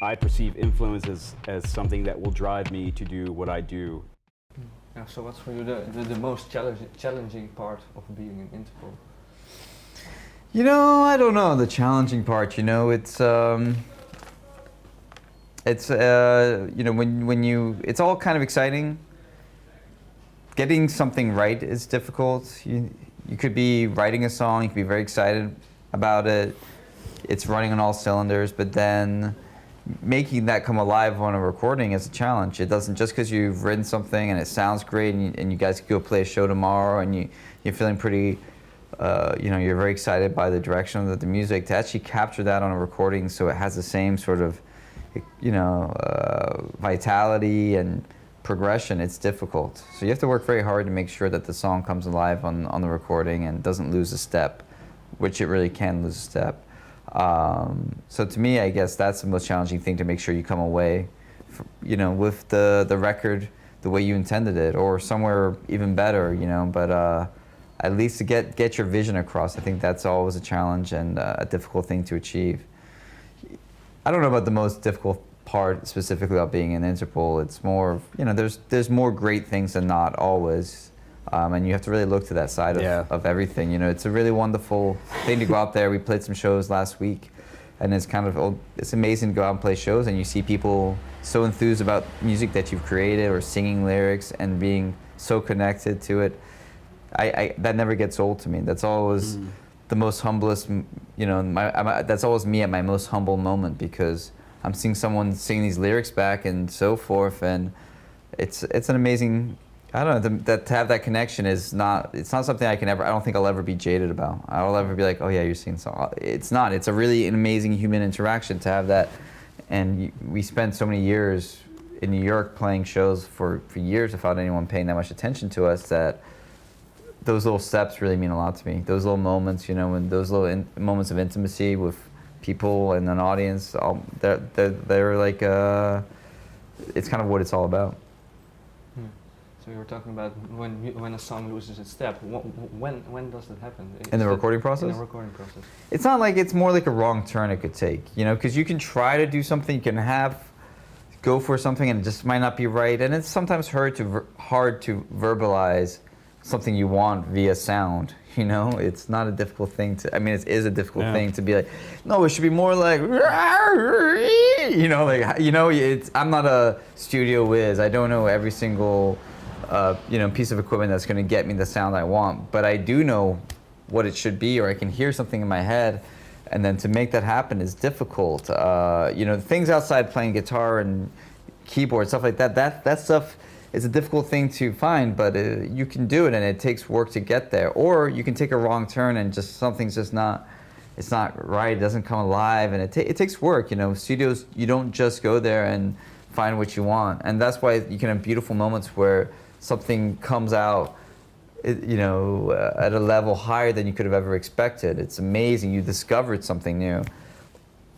I perceive influence as something that will drive me to do what I do. Yeah, so what's for you the most challenging part of being in Interpol? You know, I don't know the challenging part. You know, it's you know, when you, it's all kind of exciting. Getting something right is difficult. You could be writing a song, you could be very excited about it. It's running on all cylinders, but then making that come alive on a recording is a challenge. It doesn't, just because you've written something and it sounds great and you guys could go play a show tomorrow and you're feeling pretty, you know, you're very excited by the direction of the music, to actually capture that on a recording so it has the same sort of, you know, vitality and progression, it's difficult. So you have to work very hard to make sure that the song comes alive on the recording and doesn't lose a step, which it really can lose a step. So to me, I guess that's the most challenging thing, to make sure you come away, you know, with the record the way you intended it, or somewhere even better, you know. But at least to get your vision across, I think that's always a challenge and a difficult thing to achieve. I don't know about the most difficult part specifically about being in Interpol. It's more, you know, there's more great things than not always. And you have to really look to that side of everything. You know, it's a really wonderful thing to go out there. We played some shows last week, and it's kind of, it's amazing to go out and play shows and you see people so enthused about music that you've created, or singing lyrics and being so connected to it. That never gets old to me. That's always the most humblest, you know, that's always me at my most humble moment, because I'm seeing someone sing these lyrics back and so forth, and it's an amazing, I don't know, that to have that connection is not, it's not something I don't think I'll ever be jaded about. I'll ever be like, oh yeah, you're singing song. It's not, it's a really amazing human interaction to have that. And we spent so many years in New York playing shows for years without anyone paying that much attention to us, that those little steps really mean a lot to me. Those little moments, you know, and those little moments of intimacy with people and an audience, they're like, it's kind of what it's all about. So you were talking about when a song loses its step. When does that happen? In the recording process? In the recording process. It's not like, it's more like a wrong turn it could take, you know, because you can try to do something, you can go for something and it just might not be right, and it's sometimes hard to verbalize something you want via sound, you know? It's not a difficult thing to, I mean, it is a difficult thing to be like, no, it should be more like, you know, like, you know, I'm not a studio whiz. I don't know every single, you know, piece of equipment that's gonna get me the sound I want, but I do know what it should be, or I can hear something in my head, and then to make that happen is difficult. You know, things outside playing guitar and keyboard, stuff like that, that stuff, it's a difficult thing to find, but you can do it, and it takes work to get there. Or you can take a wrong turn and just something's just not, it's not right, it doesn't come alive, and it takes work, you know. Studios, you don't just go there and find what you want, and that's why you can have beautiful moments where something comes out, you know, at a level higher than you could have ever expected. It's amazing, you discovered something new.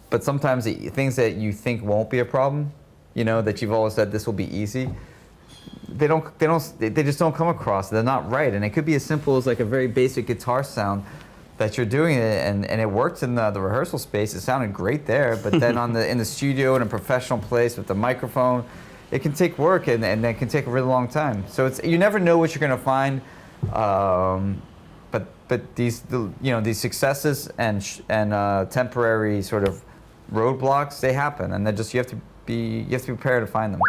But sometimes things that you think won't be a problem, you know, that you've always said this will be easy, they just don't come across. They're not right, and it could be as simple as like a very basic guitar sound that you're doing it, and it worked in the rehearsal space. It sounded great there, but then in the studio in a professional place with the microphone, it can take work, and it can take a really long time. So you never know what you're going to find. But these, you know, these successes and temporary sort of roadblocks, they happen, and you have to be prepared to find them.